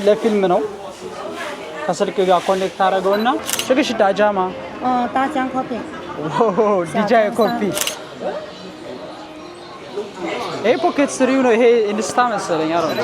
ለፊልም ነው ከስልክ ጋር ኮኔክት አደረገውና ሽግሽ ዳጃማ ዳጃን ኮፒ ዲጃይ ኮፒ ይሄ ፖኬት ስሪው ነው ይሄ ኢንስታ መሰለኝ አይደል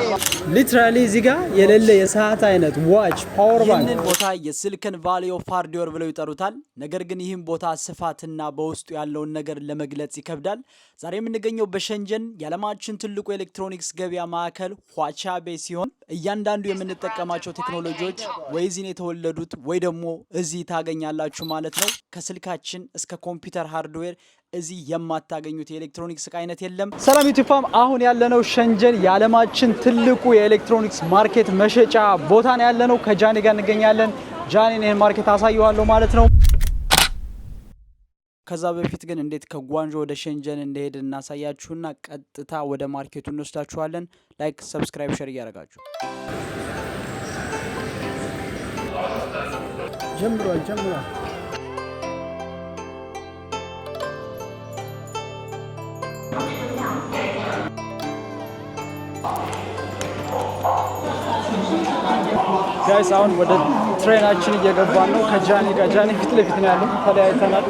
ሊትራሊ እዚህ ጋር የሌለ የሰዓት አይነት ዋች ፓወር ባንክ ይህንን ቦታ የሲሊኮን ቫሊ ኦፍ ሃርድዌር ብለው ይጠሩታል ነገር ግን ይህን ቦታ ስፋትና በውስጡ ያለውን ነገር ለመግለጽ ይከብዳል ዛሬ የምንገኘው በሸንጀን የዓለማችን ትልቁ ኤሌክትሮኒክስ ገበያ ማዕከል ኋቻቤ ሲሆን እያንዳንዱ የምንጠቀማቸው ቴክኖሎጂዎች ወይ እዚህ የተወለዱት ወይ ደግሞ እዚህ ታገኛላችሁ ማለት ነው ከስልካችን እስከ ኮምፒውተር ሃርድዌር እዚህ የማታገኙት የኤሌክትሮኒክስ አይነት የለም ሰላም ዩቲዩብ አሁን ያለነው ሸንጀን የዓለማችን ትልቁ የኤሌክትሮኒክስ ማርኬት መሸጫ ቦታ ነው ያለነው ከጃኒ ጋር እንገኛለን ጃኒን ይሄን ማርኬት አሳየዋለሁ ማለት ነው ከዛ በፊት ግን እንዴት ከጓንጆ ወደ ሸንጀን እንደሄድ እናሳያችሁና ቀጥታ ወደ ማርኬቱ እንወስዳችኋለን ላይክ ሰብስክራይብ ሼር ያደርጋችሁ ጀምሯል ጋይስ አሁን ወደ ትሬናችን እየገባን ነው ከጃኒ ጋር ጃኒ ፊት ለፊት ነው ያለው ተለያይተናል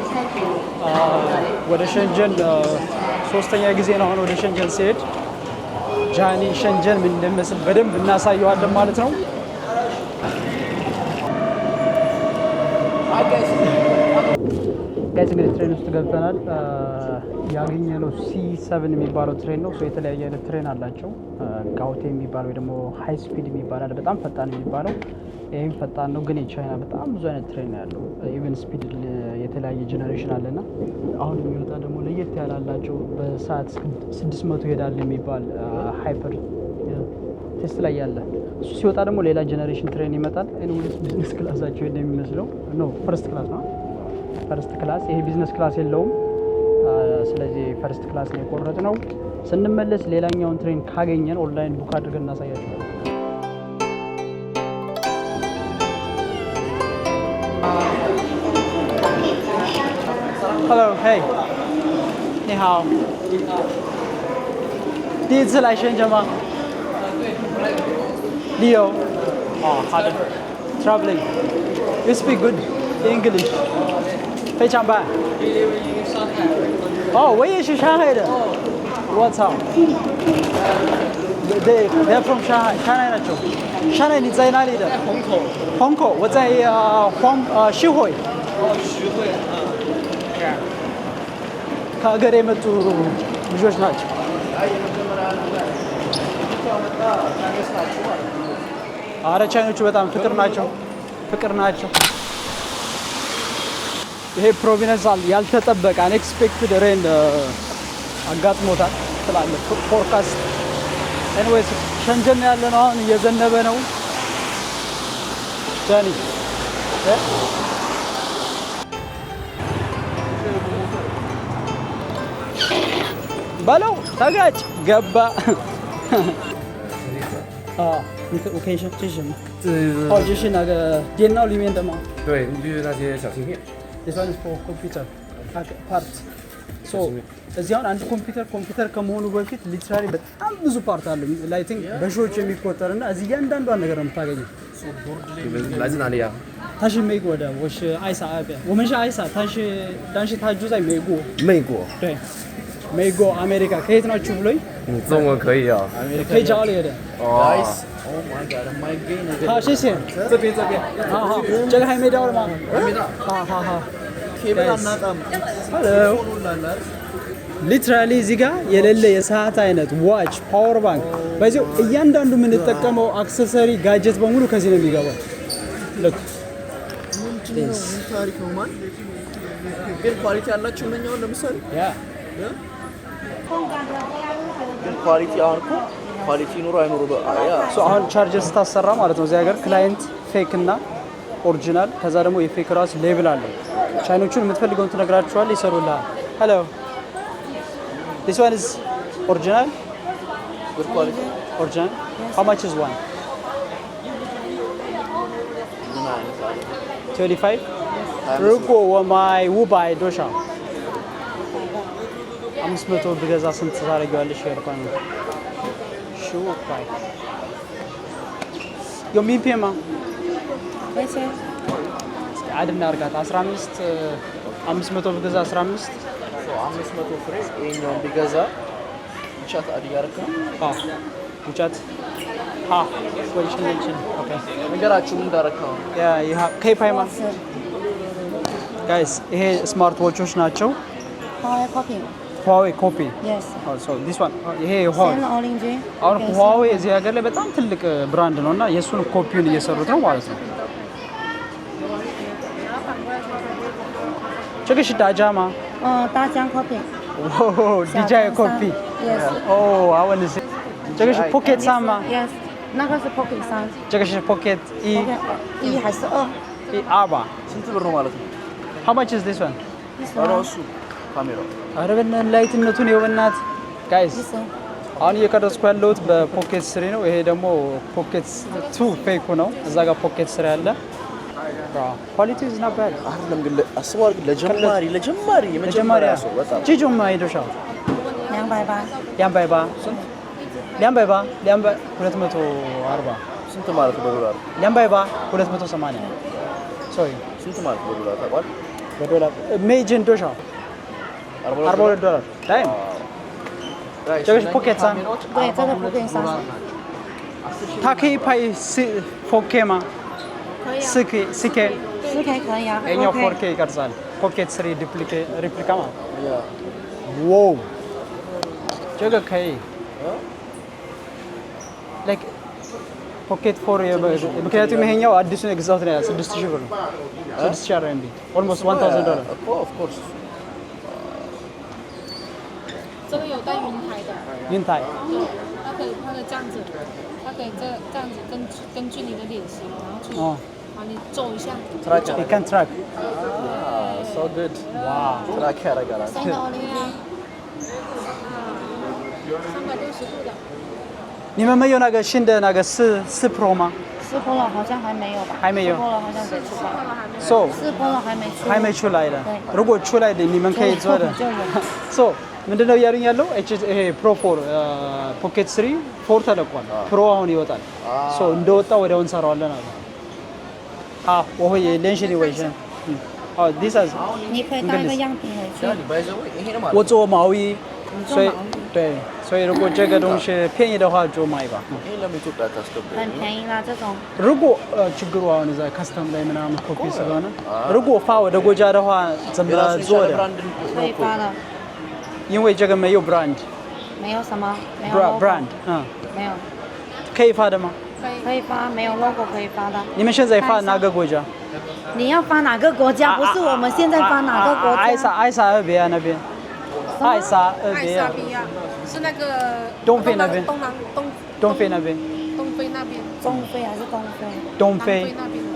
ወደ ሸንጀን ሶስተኛ ጊዜ ነው አሁን ወደ ሸንጀን ሲሄድ ጃኒ ሸንጀን ምን እንደመስል በደንብ እናሳየዋለን ማለት ነው ጋይስ እንግዲህ ትሬን ውስጥ ገብተናል ያገኘነው C7 የሚባለው ትሬን ነው የተለያየ አይነት ትሬን አላቸው ጋውቴ የሚባለው ወይ ደግሞ ሃይ ስፒድ የሚባለው በጣም ፈጣን የሚባለው ይሄም ፈጣን ነው ግን የቻይና በጣም ብዙ አይነት ትሬን ያለው ኢቨን ስፒድ የተለያየ ጄነሬሽን አለና አሁን የሚወጣ ደግሞ ለየት ያላላቸው በሰዓት 600 ይሄዳል የሚባል ሃይፐር ቴስት ላይ ያለ እሱ ሲወጣ ደግሞ ሌላ ጄነሬሽን ትሬን ይመጣል ኤኒዌይስ ቢዝነስ ክላሳቸው እንደሚመስለው ነው ፈርስት ክላስ ነው ፈርስት ክላስ ይሄ ቢዝነስ ክላስ የለውም ስለዚህ ፈርስት ክላስ ነው የቆረጥነው ስንመለስ ሌላኛውን ትሬን ካገኘን ኦንላይን ቡክ አድርገን እናሳያችኋለን Hello, hey. 你好。第一次来深圳吗？Leo。哦，好的。Traveling. You speak good English. 非常棒。哦，我也是上海的。我操。They're from Shanghai. Shanghai 那种。Shanghai 你在哪里的？虹口。虹口，我在徐汇。哦，徐汇啊。ከሀገር የመጡ ልጆች ናቸው አረ ቻይኖቹ በጣም ፍቅር ናቸው ይሄ ፕሮቪንሳል ያልተጠበቀ አንኤክስፔክትድ ሬን አጋጥሞታል ስላለ ፎርካስት ኤኒዌይስ ሸንጀን ያለነው አሁን እየዘነበ ነው ጃኒ በለው ተጋጭ ገባ你可以先这是什么？就是那个电脑里面的吗？对，就是那些小芯片。This one is for computer part. So እዚህ አሁን አንድ ኮምፒውተር ከመሆኑ በፊት ሊትራሊ በጣም ብዙ ፓርት አለ ላይቲንግ በሺዎች የሚቆጠርና እዚህ እያንዳንዷን ነገር ነው የምታገኘው 来自哪里啊？他是美国的，我是爱沙那边。我们是爱沙，但是他住在美国。美国。对，美国、America 可以听到出不来？你中文可以啊。可以找你的。Nice。 Oh my god, my goodness。好，谢谢。这边。好，这个还没到了吗？还没到。好。Hello。ሊትራሊ እዚህ ጋር የሌለ የሰዓት አይነት ዋች ፓወር ባንክ በዚህ እያንዳንዱ የምንጠቀመው አክሰሰሪ ጋጀት በሙሉ ከዚህ ነው የሚገባው ለክ ታሪክ ነው ማን ግን ኳሊቲ ያላችሁ ምንኛው ለምሳሌ ያ ግን ኳሊቲ አርኩ ኳሊቲ ኑሮ አይኑሩ ያ ሶ አሁን ቻርጀር ስታሰራ ማለት ነው እዚህ ሀገር ክላይንት ፌክ እና ኦሪጂናል ከዛ ደግሞ የፌክ ራስ ሌብል አለው ቻይኖቹን የምትፈልገውን ትነግራቸዋል ይሰሩልሃል ሄሎ This one is original? Good quality? Original? How much is one? 25? 如果我买500多少500 ብገዛ ስንት ታደርጊዋለሽ? ያልኳን ነው 15 የሚፔማ 没钱， አድና አርጋት 15 500 ብገዛ 15 500 ፍሬ ይሄኛውን ቢገዛ ብቻት አድ ያረካ አዎ ውጫት ወይሽነችን ኦኬ ነገራችሁ ምን እንዳረካው ያ ይሄ ከፓይማ ጋይስ ይሄ ስማርት ዋቾች ናቸው Huawei copy. Huawei ኮፒ Yes. so this one ይሄ Huawei Same orange. አሁን Huawei እዚህ ሀገር ላይ በጣም ትልቅ ብራንድ ነውና የሱን ኮፒውን እየሰሩት ነው ማለት ነው这个是大疆吗大疆 copy. DJI copy Yes. oh I want to see 这个是 Pocket 3吗 Yes. 那个是 Pocket 3。这个是 Pocket 1 1还是2？ 2吧 ስንት ብር ነው ማለት ነው? how much is this one ራሱ ካሜራው ኧረ በእናትህ ላይትነቱን የበናት ጋይስ አሁን እየቀረጽኩ ያለሁት በፖኬት 3 ነው። ይሄ ደግሞ ፖኬት 2 ፌኩ ነው። እዛ ጋር ፖኬት 3 ያለ ኳሊቲ is not bad አይደለም ግን አስበዋል ግን ለጀማሪ የመጀመሪያ ሰው በጣም ጂጆማ ሄዶሻ 280。 280 ስንት 280 240 ስንት ማለት ነው በዶላር? 280 280 ሶሪ ስንት ማለት ነው በዶላር ታውቃል? በዶላር ሜጅን ዶሻ 42 ዶላር ታይም 这个是 Pocket 3对，这个 Pocket 3。它可以拍 4K 吗可以啊。 4K 4K 可以啊。ይሄኛው 4K ይቀርጻል Pocket 3 ሪፕሊካ ማለት ዋው 这个可以 like Pocket 4 ምክንያቱም ይሄኛው አዲሱን የገዛሁት ነው 6000 ብር ነው 6000 RMB almost $1000 of course 这个有带云台的，云台它可以这样子，它可以这样子根据你的脸型，然后去哦把你皱一下。 you can track so good wow ትራክ ያደርጋል 新的 orange。 360度的，你们没有那个新的那个4 Pro 吗4 Pro 好像还没有吧？还没有4 Pro 好像没出吧？ so 4 Pro 还没出。还没出来的对如果出来的你们可以做的就有。 so ምንድነው እያሉኝ ያለው ይሄ ፕሮ 4 ፖኬት 3 4 ተለቋል ፕሮ አሁን ይወጣል ሶ እንደወጣ ወዲያው እንሰራዋለን አለ我会联系你微信this is 你可以带一个样品回去。 ባይዘው ይሄ ነው ማለት 我做毛衣所以对所以如果这个东西便宜的话就买吧 ይሄ ለምን ኢትዮጵያ ታስገባ 很便宜啦，这种。如果ችግሩ አሁን እዛ ከስተም ላይ ምናምን ኮፒ ስለሆነ 如果发我的国家的话怎么做的 可以发的。因为这个没有 brand 没有什么？没有 logo。 brand 没有。可以发的吗可以发，没有 logo 可以发的。你们现在发哪个国家你要发哪个国家？不是我们现在发哪个国家？埃塞俄比亚那边埃塞俄比亚比亚是那个东非那边东非那边东非那边，中非还是东非？东南非非那边的。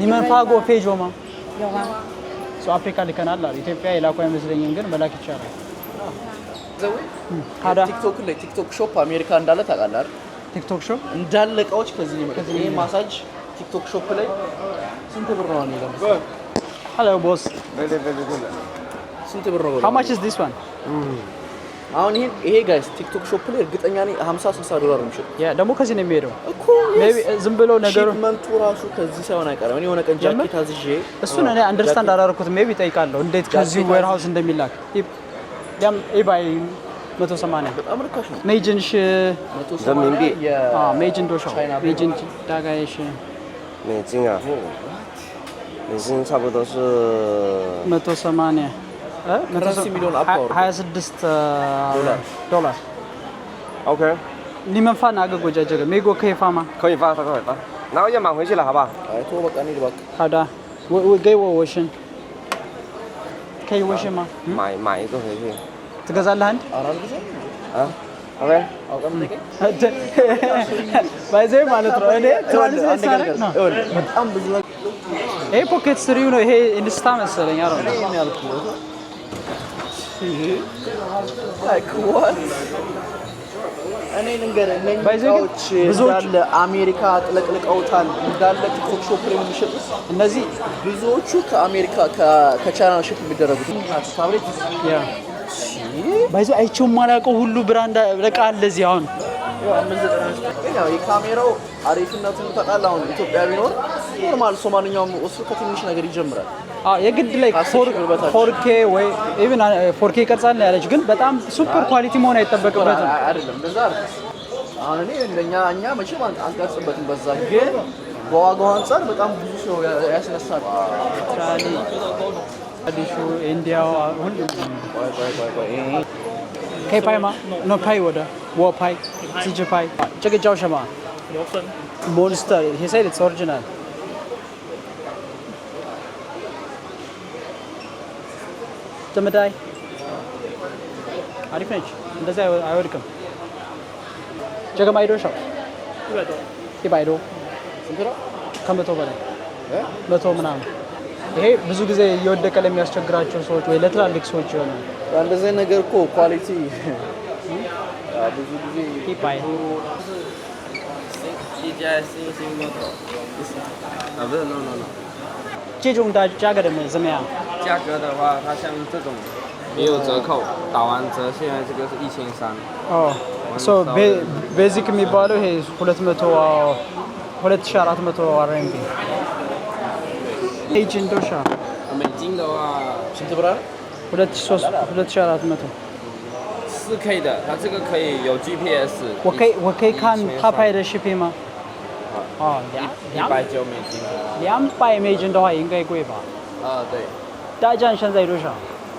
你们发过非洲吗有啊。ሶ አፍሪካ ልከናል አሉ ኢትዮጵያ የላኩ አይመስለኝም ግን መላክ ይቻላል ታዲያ ቲክቶክ ላይ ቲክቶክ ሾፕ አሜሪካ እንዳለ ታውቃለህ አይደል? ቲክቶክ ሾፕ እንዳለ እቃዎች ከዚህ ነው የሚመጡት። ይሄ ማሳጅ ቲክቶክ ሾፕ ላይ ስንት ብር ነው የሚለው? hello boss ስንት ብር ነው? how much is this one አሁን ይሄ ጋይስ ቲክቶክ ሾፕ ላይ እርግጠኛ ነኝ 50 60 ዶላር ነው የሚሸጠው። ያ ደግሞ ከዚህ ነው የሚሄደው እኮ ሜቢ ዝም ብሎ ነገሩ ሽፕመንቱ ራሱ ከዚህ ሳይሆን አይቀርም። እኔ የሆነ ቀን ጃኬት አዝዤ እሱን እኔ አንደርስታንድ አላደረኩትም ሜቢ እጠይቃለሁ እንዴት ከዚህ ዌርሃውስ እንደሚላክ ኢባይ 180 በጣም ርካሽ ነው። ሜጅንሽ 180 ሜጅን ዶሻው ሜጅን ዳጋይሽ 美金啊，美金差不多是 180 ከረንሲ ሚሊዮን አፓወር 26 ዶላር OK，你们发哪个国家这个美国可以发吗可以发，可以发，然后要买回去了，好不好？ አይቶ በቃ ነው ይባክ 好的我给我微信可以微信吗买一个回去。 ትገዛለህ አንድ አራል ጊዜ啊，OK。 አውቀም ጠይቀኝ ባይዘይ ማለት ነው እኔ ትራንስሌት ሳደርግ ነው በጣም ብዙ ይሄ ፖኬት 3 ነው ይሄ ኢንስታ መሰለኝ አረ ነው ያልኩት። like what እኔ ልንገርህ እነኚህ እቃዎች እንዳለ አሜሪካ አጥለቅልቀውታል። እንዳለ ቲክቶክ ሾፕ ላይ የሚሸጡት እነዚህ ብዙዎቹ ከአሜሪካ ከቻይና ሺፕ የሚደረጉት ታብሌት ያ ባይዘይ አይቼው የማላውቀው ሁሉ ብራንድ በቃ አለ እዚህ አሁን ያው 599 ግን ያው የካሜራው አሪፍነቱን ታውቃለህ። አሁን ኢትዮጵያ ቢኖር ኖርማል ሰው ማንኛውም ወስዶ ከትንሽ ነገር ይጀምራል። የግድ ላይ 4K ወይ ኢቭን 4K ይቀርጻል ያለች ግን በጣም ሱፐር ኳሊቲ መሆን አይጠበቅበትም። አይደለም እንደዛ አይደለም። አሁን እኔ እኛ መቼም አንቀርጽበትም በዛ ግን በዋጋው አንፃር በጣም ብዙ ሰው ያስነሳል። አዲሱ ኢንዲያው ሁሉ ከፓይማ ነው ፓይ ወደ ወፓይ ሲጂ ፓይ ጨቅጫው ሸማ ሞንስተር he said it's original ተመዳይ አሪፍ ነች። እንደዛ አይወድቅም። ጀገማይዶ ሻው ይባይዶ ከመቶ በላይ 100 ምናምን። ይሄ ብዙ ጊዜ እየወደቀ ለሚያስቸግራቸው ሰዎች ወይ ለትላልቅ ሰዎች ይሆናል። እንደዚህ ነገር እኮ ኳሊቲ ብዙ ጊዜ ይባይ 这种价格的怎么样？价格的话，它像这种也有折扣，打完折现在这个是1300。哦，so basic የሚባለው ይሄ 2400 RMB ኤጅ እንደሻ 美金的话ስንት ብር አለ? 2400 4K 的，它这个可以有 GPS。我可以看它拍的视频吗？哦190美金。200美金的话应该贵吧？对。大疆现在多少？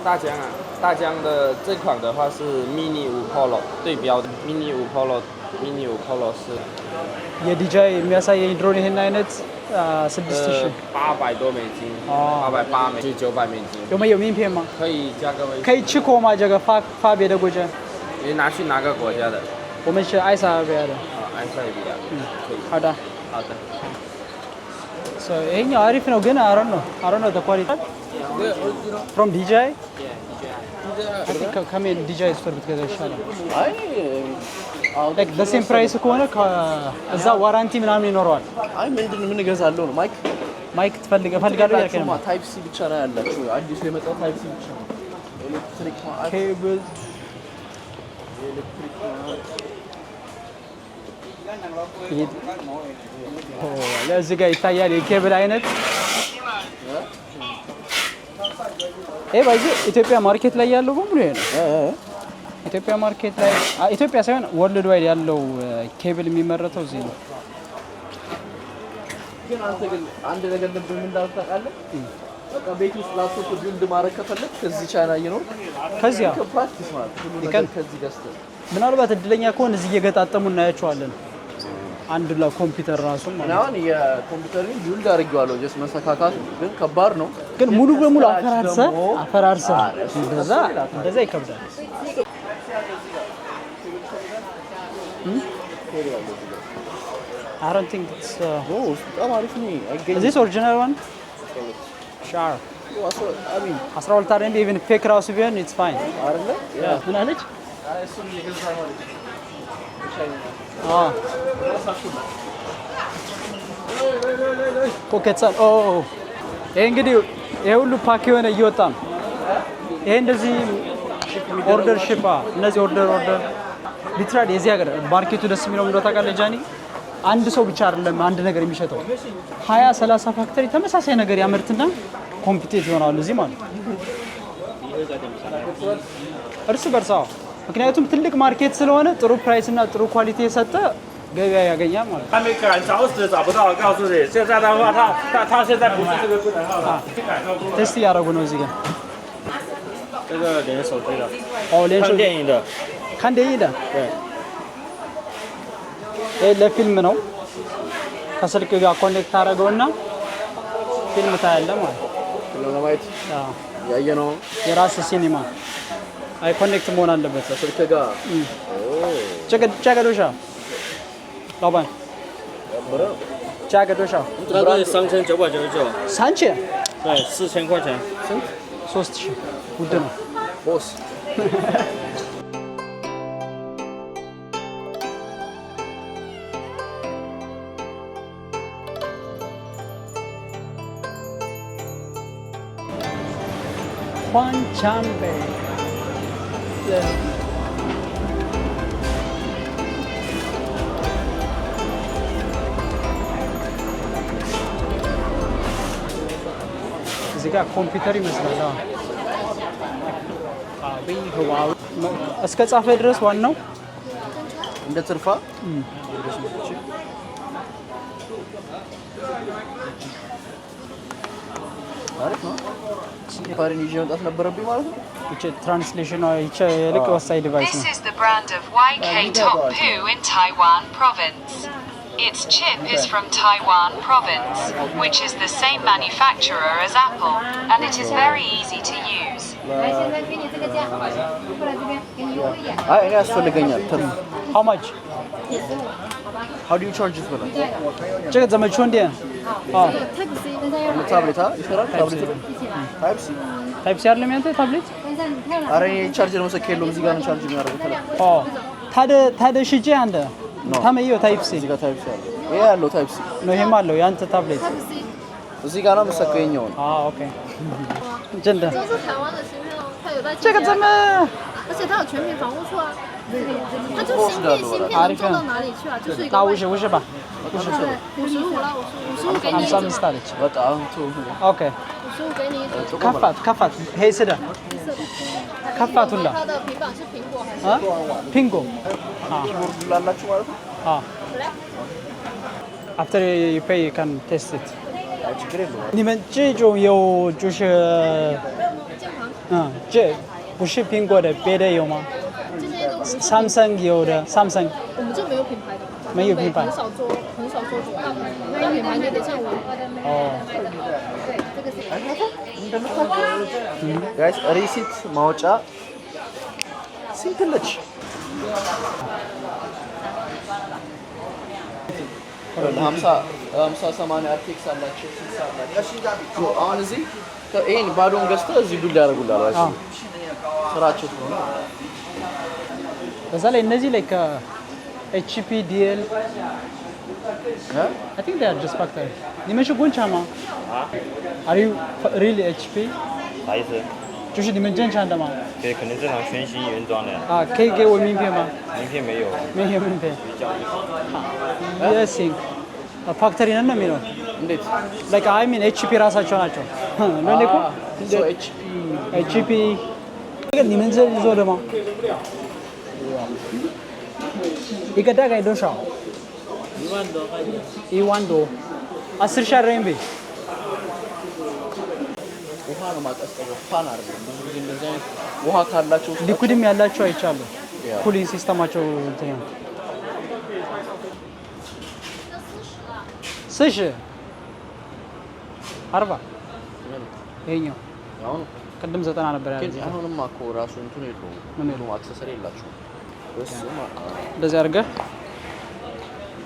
大疆啊，大疆的这款的话是 Mini 5 Polo 对标的 Mini 5 Polo 是የዲጃይ የሚያሳየኝ ድሮን ይሄን አይነት 6000 800多美金，880美金，900美金。有没有名片吗？可以加个微信。可以去过吗？这个发别的国家？你拿去哪个国家的？我们是埃塞俄比亚的。埃塞俄比亚。可以。好的。好的。So ይሄኛው አሪፍ ነው ግን I don't know the quality from DJI I think come in DJI store ብትገዛ ይሻላል። አይ like the same price ከሆነ እዛ ዋራንቲ ምናምን ይኖረዋል። አይ ምን እገዛለሁ ነው ማይክ እፈልጋለሁ ያልከኝ ነው። ታይፕ ሲ ብቻ ነው ያላችሁ። አዲሱ የመጣው ታይፕ ሲ ብቻ ነው። ኤሌክትሪክ ኬብል ለዚህ ጋር ይታያል የኬብል አይነት። ይሄ ባይዘ ኢትዮጵያ ማርኬት ላይ ያለው በሙሉ ይሄ ነው። ኢትዮጵያ ማርኬት ላይ ኢትዮጵያ ሳይሆን ወርልድ ዋይድ ያለው ኬብል የሚመረተው እዚህ ነው። ግን አንተ ግን አንድ ነገር ልብ ምን እንዳልኩ ታውቃለህ? በቃ ቤት ውስጥ ላፕቶፕ ቢልድ ማድረግ ከፈለክ ከዚህ ቻይና እየኖር ከዚያ ፕራክቲስ ማለት ሁሉ ነገር ከዚህ ገዝተህ ምናልባት እድለኛ ከሆነ እዚህ እየገጣጠሙ እናያቸዋለን። አንድ ለኮምፒውተር ራሱ ማለት ነው። የኮምፒውተርን ቢልድ አድርጌዋለሁ ጀስት መሰካካት ግን ከባድ ነው። ግን ሙሉ በሙሉ አፈራርሰ እንደዛ ይከብዳል። I don't think it's በጣም አሪፍ ነው። Is this original one? Sure. I mean 12 RMB even fake ራሱ ቢሆን it's fine. አይደለ? ምን አለች? እሱን እየገዛህ ማለት ፖኬትሳል ይሄ እንግዲህ ይሄ ሁሉ ፓክ የሆነ እየወጣ ነው። ይሄ እንደዚህ ኦርደር ሺፕ እነዚህ ኦርደር ሊትራሊ የዚህ ሀገር ማርኬቱ ደስ የሚለው እንደው ታውቃለህ ጃኒ፣ አንድ ሰው ብቻ አይደለም አንድ ነገር የሚሸጠው 20-30 ፋክተሪ ተመሳሳይ ነገር ያመርትና ኮምፒቲቲቭ ይሆናሉ እዚህ ማለት ነው እርስ በርሳው። ምክንያቱም ትልቅ ማርኬት ስለሆነ ጥሩ ፕራይስ እና ጥሩ ኳሊቲ የሰጠ ገበያ ያገኛል ማለት ነው።还没赶找死找不到，告诉你，现在的话，他现在不是这个功能哈，ቴስት እያደረጉ ነው እዚህ ጋር这个连手机的，连手看电影的，看电影的，对，ይሄ ለፊልም ነው። ከስልክ ጋር ኮኔክት አደረገውና ፊልም ታያለህ ማለት ነው። ለማየት ያየነው የራስ ሲኒማ አይ ኮኔክት መሆን አለበት ከስልክ ጋር ጨገዶሻ ላባን ጨገዶሻ 那个3999， ሳንቺ 对，4000块钱。 3000 ውድ ነው ቦስ ኳንቻምቤ እዚህ ጋር ኮምፒውተር ይመስላል። እስከ ጻፈ ድረስ ዋናው እንደ ትርፋ አሪፍ ነው። ፓሪን ይዤ መጣት ነበረብኝ ማለት ነው። እቺ ትራንስሌሽን ነው የልክ ወሳኝ ዲቫይስ ነው። This is the brand of YK Top Poo in Taiwan province. Its chip is from Taiwan province, which is the same manufacturer as Apple, and it is very easy to use. አይ እኔ ያስፈልገኛል ትርፍ How much? How do you charge it for that? 这个怎么充电？啊 ታብሌት ይሰራል። ታብሌት ታይፕ ሲ ታይፕ ሲ አይደለም ያንተ ታብሌት? አረ ቻርጀር መሰከ የለውም። እዚህ ጋር ነው ቻርጅ የሚያደርገው። ታደ ሽጄ አንተ ታመየው ታይፕ ሲ እዚህ ጋር ታይፕ ሲ አለ። ይሄ ያለው ታይፕ ሲ ነው። ይሄም አለው ያንተ ታብሌት እዚህ ጋር ነው መሰከው የኛው ነው። ኦኬ 真的这是台湾的芯片哦，它有在这个怎么而且它有全屏防护处啊，它就芯片能做到哪里去啊？就是一个那50吧55了，55给你50 ስታለች በጣም ጥሩ ኦኬ 55给你ከፋት ሄይ ስደ ከፋቱላ它的平板是苹果还是ፒንጎ ቦርድ ላላችሁ ማለት ነው። after you pay you can test it ችግር የለውም።你们这种有就是这不是苹果的别的有吗？Samsung 有的 Samsung 我们这没有品牌的，没有品牌很少做大品牌，没有品牌你得像我。哦ጋይስ ሪሲት ማውጫ ሲምፕል ነች። 50 አርቴክስ አላቸው 60 አላቸው። አሁን እዚህ ይሄን ባዶን ገዝተህ እዚህ ዱል ያደርጉልሃል። እሺ ስራቸው ስለሆነ በዛ ላይ እነዚህ like HP DL I think they are just factory 你们是工厂吗 Are you really HP 啥意思？就是你们正常的吗？对，可能正常全新原装的。可以给我名片吗？名片没有。没有名片。Yes, ፋክተሪ ነን ነው የሚለው። እንዴት like I mean HP ራሳቸው ናቸው። ለኔ እኮ HP ግን你们这做的吗？一个大概多少？1万多。10 ሺህ RMB ውሃ ነው ማቀዝቀዘው። ፋን አይደለም። ብዙ ጊዜ እንደዚህ አይነት ውሃ ካላቸው ሊኩድም ያላቸው አይቻለሁ። ኩሊንግ ሲስተማቸው እንትን ነው። 40 ይሄኛው አሁን ቅድም 90 ነበር ያለው። አሁንማ እኮ ራሱ እንትን የለውም። ምንም አክሰሰሪ የላቸውም። እንደዚህ አድርገህ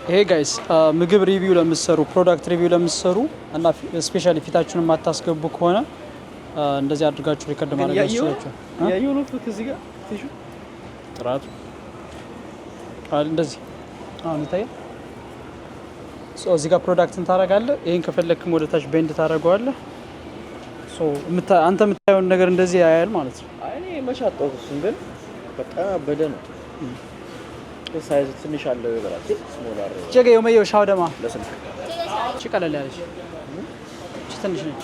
ይሄ ጋይስ ምግብ ሪቪው ለምትሰሩ ፕሮዳክት ሪቪው ለምትሰሩ እና ስፔሻሊ ፊታችሁን የማታስገቡ ከሆነ እንደዚህ አድርጋችሁ ሪከርድ ማድረግ ይችላችሁ። ያየው ነው እዚህ ጋር ፊሹ ጥራቱ እንደዚህ አሁን ይታያል። እዚህ ጋር ፕሮዳክትን ታደርጋለህ። ይሄን ከፈለክም ወደ ታች ቤንድ ታደርገዋለህ። አንተ የምታየውን ነገር እንደዚህ ያያል ማለት ነው። እኔ መቻጣው እሱን ግን በጣም በደ ነው። ሳይዝ ትንሽ አለው ይበላል። ስሞል አረ ጀገ የመየው ሻው ደማ ለስልክ እቺ ቀለል ያለች እቺ ትንሽ ነች።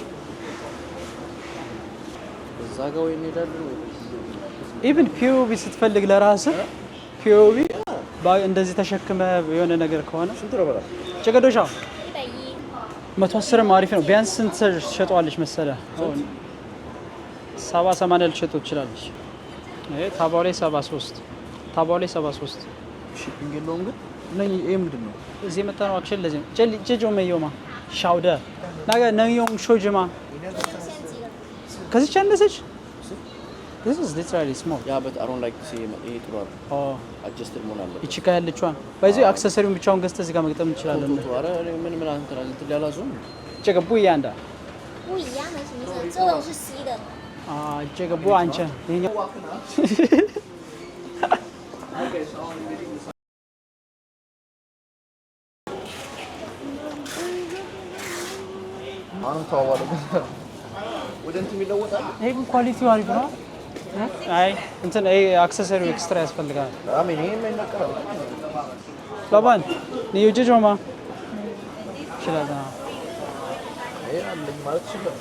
እዛ ጋር ወይ እንሄዳለን ወይ ኢቭን ፒኦቪ ስትፈልግ ለራስህ ፒኦቪ እንደዚህ ተሸክመ የሆነ ነገር ከሆነ ስንት ነው በላ ጀገዶሻው 110 አሪፍ ነው። ቢያንስ ስንት ሸጠዋለች መሰለህ? 70-80 ልሸጠው ትችላለች። ይሄ ታባው ላይ 73 ታባው ላይ 73 ሺፒንግ የለውም ግን ይሄ ምንድን ነው? እዚህ የመጣ ነው አክቹዋሊ ለዚህ ጀጆ መየውማ ሻውደ ናጋ ነኝ용 ሾጅማ ከዚህ ቻንደሰች This is literally small. Yeah, but I don't like to see it ጥሩ አይደል? adjusted መሆን አለበት። እቺ ጋር ያለችዋን ባይዘው አክሰሰሪውን ብቻውን ገዝተህ እዚህ ጋር መግጠም እንችላለን። ኧረ ምን አንተ እንትን ያላዙም 这个不一样的不一样的什么意思？这种是吸的。这个不安全。አሁን ታዋለ ወደ እንትን የሚለወጣል። ይሄ ግን ኳሊቲው አሪፍ ነው። አይ እንትን ይሄ አክሰሰሪው ኤክስትራ ያስፈልጋል። አሜን ይሄ የማይነቀረው ባባን ነው የጀጆማ ይችላል። ይሄ አለኝ ማለት ይችላል።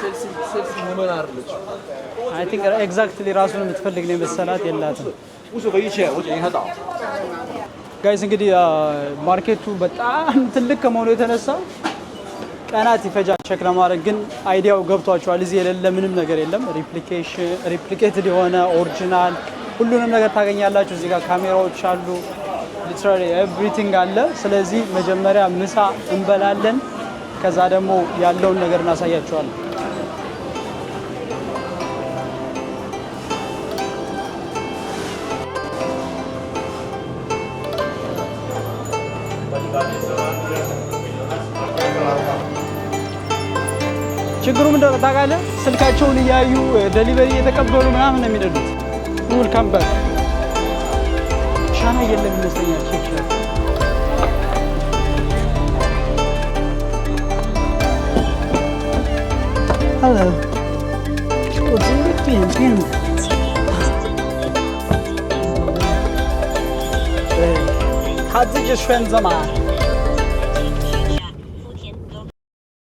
ሴልስ ውመን አይደለች። አይ ቲንክ ኤግዛክትሊ ራሱን የምትፈልግ ነው የመሰላት የላትም። 无所谓一切，我点一下岛。 ጋይስ እንግዲህ ማርኬቱ በጣም ትልቅ ከመሆኑ የተነሳ ቀናት ይፈጃል ቼክ ለማድረግ ግን አይዲያው ገብቷቸዋል። እዚህ የሌለ ምንም ነገር የለም። ሪፕሊኬትድ የሆነ ኦሪጂናል ሁሉንም ነገር ታገኛላችሁ። እዚህ ጋር ካሜራዎች አሉ። ሊትራሊ ኤቭሪቲንግ አለ። ስለዚህ መጀመሪያ ምሳ እንበላለን። ከዛ ደግሞ ያለውን ነገር እናሳያቸዋለን። ችግሩ ምንድን ነው ታውቃለህ? ስልካቸውን እያዩ ዴሊቨሪ እየተቀበሉ ምናምን ነው የሚደዱት። ፉል ካምበር ሻና የለም ይመስለኛል። ቼክ ላይ Hello， 我这个扁扁的。对，他自己选择嘛。